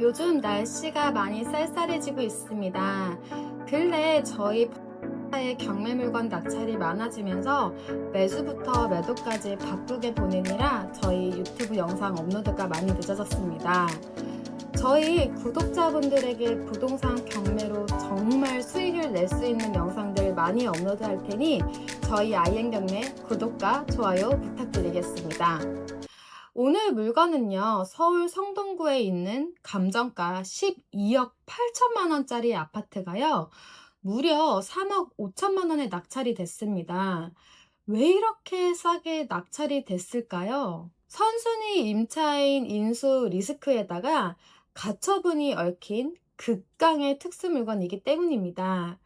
요즘 날씨가 많이 쌀쌀해지고 있습니다. 근래 저희 의 경매 물건 낙찰이 많아지면서 매수부터 매도까지 바쁘게 보내느라 저희 유튜브 영상 업로드가 많이 늦어졌습니다. 저희 구독자분들에게 부동산 경매로 정말 수익을 낼 수 있는 영상들 많이 업로드 할 테니 저희 아이엔 경매 구독과 좋아요 부탁드리겠습니다. 오늘 물건은요, 서울 성동구에 있는 감정가 12억 8천만 원짜리 아파트가요, 무려 3억 5천만 원에 낙찰이 됐습니다. 왜 이렇게 싸게 낙찰이 됐을까요? 선순위 임차인 인수 리스크에다가 가처분이 얽힌 극강의 특수 물건이기 때문입니다.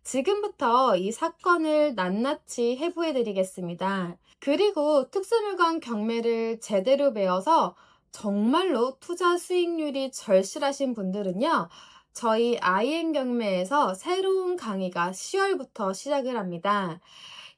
지금부터 이 사건을 낱낱이 해부해 드리겠습니다. 그리고 특수물건 경매를 제대로 배워서 정말로 투자 수익률이 절실하신 분들은요, 저희 IN 경매에서 새로운 강의가 10월부터 시작을 합니다.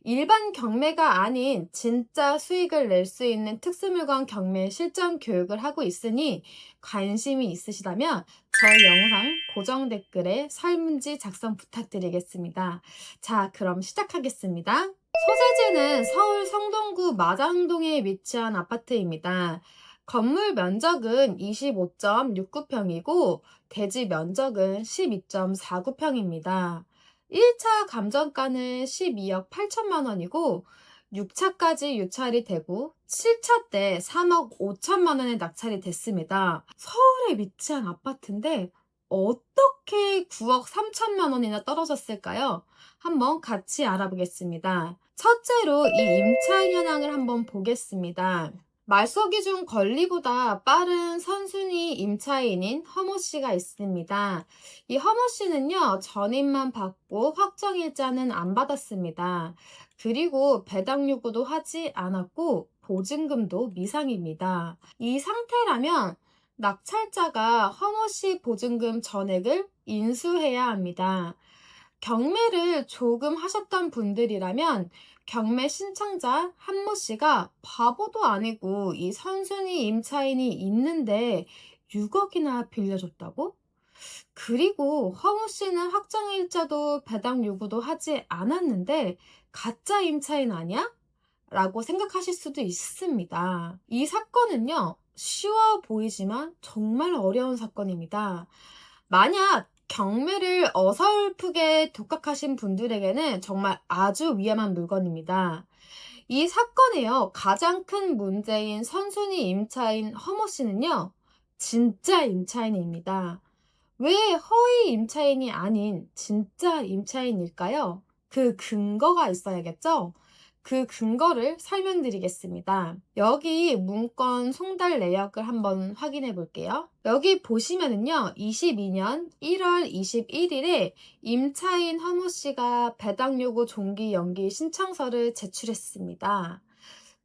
일반 경매가 아닌 진짜 수익을 낼 수 있는 특수물건 경매 실전 교육을 하고 있으니 관심이 있으시다면 저희 영상 고정 댓글에 설문지 작성 부탁드리겠습니다. 자, 그럼 시작하겠습니다. 소재지는 서울 성동구 마장동에 위치한 아파트입니다. 건물 면적은 25.69평이고 대지 면적은 12.49평입니다. 1차 감정가는 12억 8천만 원이고 6차까지 유찰이 되고 7차 때 3억 5천만 원에 낙찰이 됐습니다. 서울에 위치한 아파트인데 어떻게 9억 3천만 원이나 떨어졌을까요? 한번 같이 알아보겠습니다. 첫째로 이 임차인 현황을 한번 보겠습니다. 말소기준 권리보다 빠른 선순위 임차인인 허모 씨가 있습니다. 이 허모 씨는요, 전입만 받고 확정일자는 안 받았습니다. 그리고 배당 요구도 하지 않았고 보증금도 미상입니다. 이 상태라면 낙찰자가 허모 씨 보증금 전액을 인수해야 합니다. 경매를 조금 하셨던 분들이라면 경매 신청자 한모 씨가 바보도 아니고 이 선순위 임차인이 있는데 6억이나 빌려줬다고? 그리고 허무 씨는 확정일자도 배당 요구도 하지 않았는데 가짜 임차인 아니야? 라고 생각하실 수도 있습니다. 이 사건은요, 쉬워 보이지만 정말 어려운 사건입니다. 만약 경매를 어설프게 독학하신 분들에게는 정말 아주 위험한 물건입니다. 이 사건에요, 가장 큰 문제인 선순위 임차인 허모 씨는요, 진짜 임차인입니다. 왜 허위 임차인이 아닌 진짜 임차인일까요? 그 근거가 있어야겠죠? 그 근거를 설명드리겠습니다. 여기 문건 송달 내역을 한번 확인해 볼게요. 여기 보시면은요, 22년 1월 21일에 임차인 허무 씨가 배당 요구 종기 연기 신청서를 제출했습니다.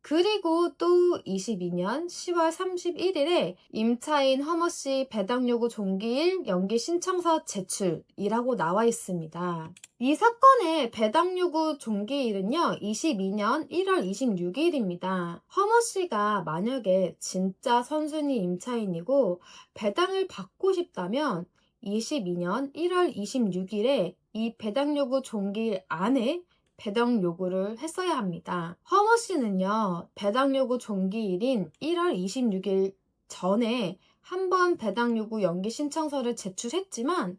그리고 또 22년 10월 31일에 임차인 허머 씨 배당 요구 종기일 연기 신청서 제출이라고 나와 있습니다. 이 사건의 배당 요구 종기일은요, 22년 1월 26일입니다. 허머 씨가 만약에 진짜 선순위 임차인이고 배당을 받고 싶다면 22년 1월 26일에 이 배당 요구 종기일 안에 배당 요구를 했어야 합니다. 허머 씨는요, 배당 요구 종기일인 1월 26일 전에 한 번 배당 요구 연기 신청서를 제출했지만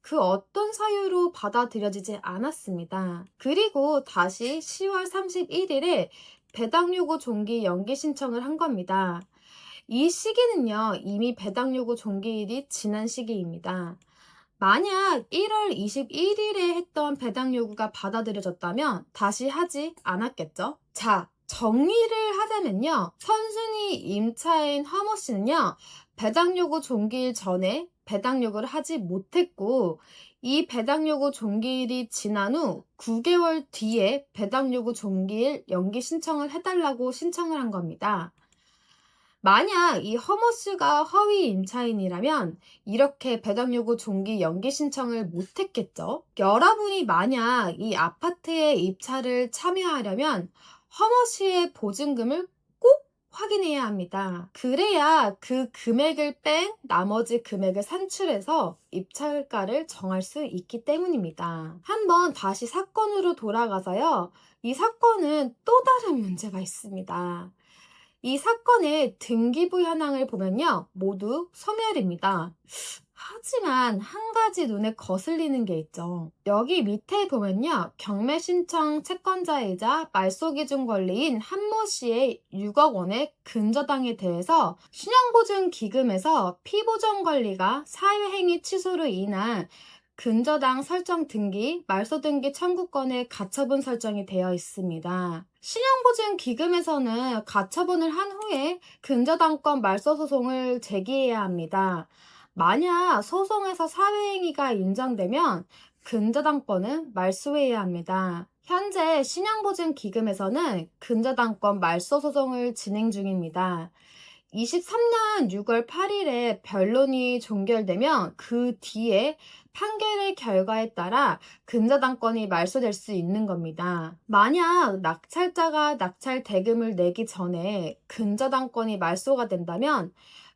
그 어떤 사유로 받아들여지지 않았습니다. 그리고 다시 10월 31일에 배당 요구 종기 연기 신청을 한 겁니다. 이 시기는요, 이미 배당 요구 종기일이 지난 시기입니다. 만약 1월 21일에 했던 배당 요구가 받아들여졌다면 다시 하지 않았겠죠? 자, 정리를 하자면요, 선순위 임차인 허머 씨는요, 배당 요구 종기일 전에 배당 요구를 하지 못했고, 이 배당 요구 종기일이 지난 후 9개월 뒤에 배당 요구 종기일 연기 신청을 해달라고 신청을 한 겁니다. 만약 이 허머스가 허위 임차인이라면 이렇게 배당 요구 종기 연기 신청을 못했겠죠. 여러분이 만약 이 아파트에 입찰을 참여하려면 허머씨의 보증금을 꼭 확인해야 합니다. 그래야 그 금액을 뺀 나머지 금액을 산출해서 입찰가를 정할 수 있기 때문입니다. 한번 다시 사건으로 돌아가서요. 이 사건은 또 다른 문제가 있습니다. 이 사건의 등기부 현황을 보면요. 모두 소멸입니다. 하지만 한 가지 눈에 거슬리는 게 있죠. 여기 밑에 보면요. 경매 신청 채권자이자 말소기준 권리인 한모 씨의 6억 원의 근저당에 대해서 신용보증기금에서 피보전 권리가 사회행위 취소로 인한 근저당 설정 등기, 말소 등기 청구권의 가처분 설정이 되어 있습니다. 신용보증기금에서는 가처분을 한 후에 근저당권 말소 소송을 제기해야 합니다. 만약 소송에서 사회행위가 인정되면 근저당권은 말소해야 합니다. 현재 신용보증기금에서는 근저당권 말소 소송을 진행 중입니다. 23년 6월 8일에 변론이 종결되면 그 뒤에 판결의 결과에 따라 근저당권이 말소될 수 있는 겁니다. 만약 낙찰자가 낙찰 대금을 내기 전에 근저당권이 말소가 된다면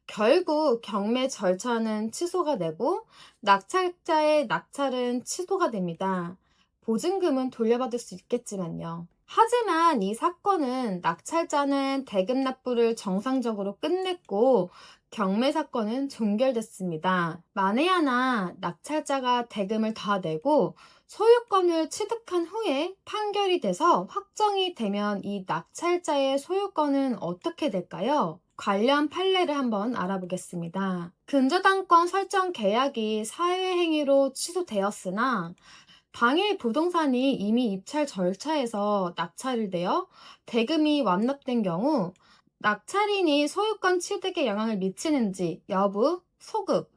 결국 경매 절차는 취소가 되고 낙찰자의 낙찰은 취소가 됩니다. 보증금은 돌려받을 수 있겠지만요. 하지만 이 사건은 낙찰자는 대금 납부를 정상적으로 끝냈고 경매 사건은 종결됐습니다. 만에 하나 낙찰자가 대금을 다 내고 소유권을 취득한 후에 판결이 돼서 확정이 되면 이 낙찰자의 소유권은 어떻게 될까요? 관련 판례를 한번 알아보겠습니다. 근저당권 설정 계약이 사회행위로 취소되었으나 당일 부동산이 이미 입찰 절차에서 낙찰이 되어 대금이 완납된 경우 낙찰인이 소유권 취득에 영향을 미치는지 여부, 소급,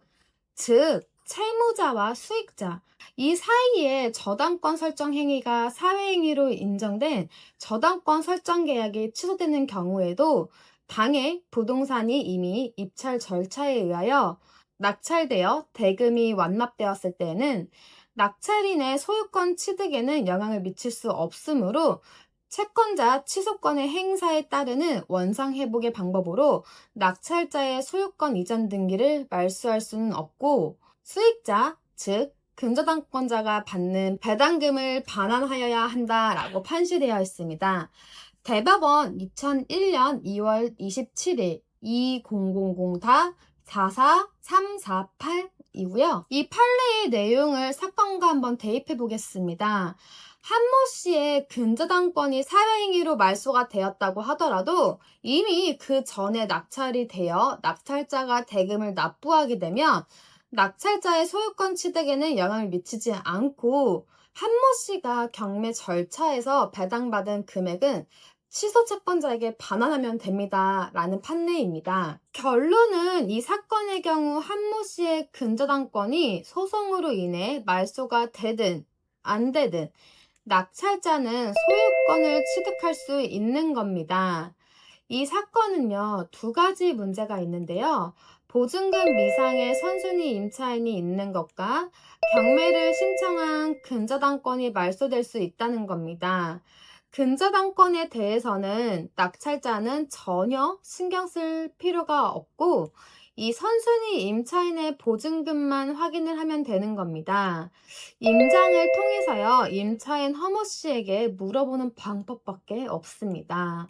즉 채무자와 수익자 이 사이에 저당권 설정 행위가 사회행위로 인정된 저당권 설정 계약이 취소되는 경우에도 당해 부동산이 이미 입찰 절차에 의하여 낙찰되어 대금이 완납되었을 때는 낙찰인의 소유권 취득에는 영향을 미칠 수 없으므로 채권자 취소권의 행사에 따르는 원상회복의 방법으로 낙찰자의 소유권 이전 등기를 말소할 수는 없고 수익자, 즉 근저당권자가 받는 배당금을 반환하여야 한다라고 판시되어 있습니다. 대법원 2001년 2월 27일 2000-44348이고요. 이 판례의 내용을 사건과 한번 대입해 보겠습니다. 한모 씨의 근저당권이 사회행위로 말소가 되었다고 하더라도 이미 그 전에 낙찰이 되어 낙찰자가 대금을 납부하게 되면 낙찰자의 소유권 취득에는 영향을 미치지 않고 한모 씨가 경매 절차에서 배당받은 금액은 취소 채권자에게 반환하면 됩니다. 라는 판례입니다. 결론은 이 사건의 경우 한모 씨의 근저당권이 소송으로 인해 말소가 되든 안 되든 낙찰자는 소유권을 취득할 수 있는 겁니다. 이 사건은요, 두 가지 문제가 있는데요. 보증금 미상의 선순위 임차인이 있는 것과 경매를 신청한 근저당권이 말소될 수 있다는 겁니다. 근저당권에 대해서는 낙찰자는 전혀 신경 쓸 필요가 없고 이 선순위 임차인의 보증금만 확인을 하면 되는 겁니다. 임장을 통해서요, 임차인 허모 씨에게 물어보는 방법밖에 없습니다.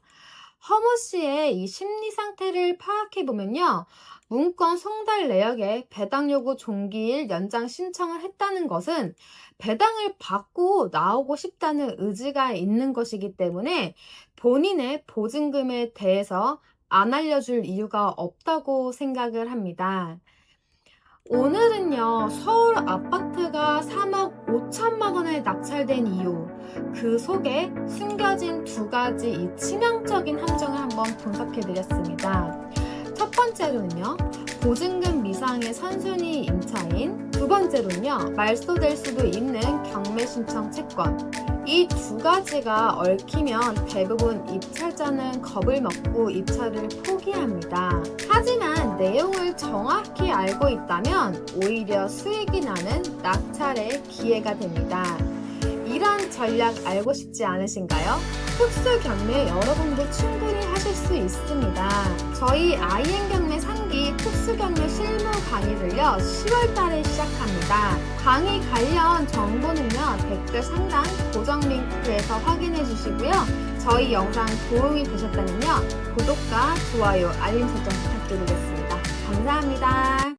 허모 씨의 이 심리 상태를 파악해 보면요, 문건 송달 내역에 배당 요구 종기일 연장 신청을 했다는 것은 배당을 받고 나오고 싶다는 의지가 있는 것이기 때문에 본인의 보증금에 대해서 안 알려줄 이유가 없다고 생각을 합니다. 오늘은요, 서울 아파트가 3억 5천만 원에 낙찰된 이유, 그 속에 숨겨진 두 가지 이 치명적인 함정을 한번 분석해 드렸습니다. 첫 번째로는요, 보증금 미상의 선순위 임차인, 두 번째로는요, 말소될 수도 있는 경매 신청 채권. 이 두 가지가 얽히면 대부분 입찰자는 겁을 먹고 입찰을 포기합니다. 하지만 내용을 정확히 알고 있다면 오히려 수익이 나는 낙찰의 기회가 됩니다. 이런 전략 알고 싶지 않으신가요? 특수 경매 여러분도 충분히 하실 수 있습니다. 저희 IN 경매 상기 특수 경매 실무 강의를요, 10월 달에 시작합니다. 강의 관련 정보는요, 댓글 상단 고정 링크에서 확인해 주시고요. 저희 영상 도움이 되셨다면요, 구독과 좋아요, 알림 설정 부탁드리겠습니다. 감사합니다.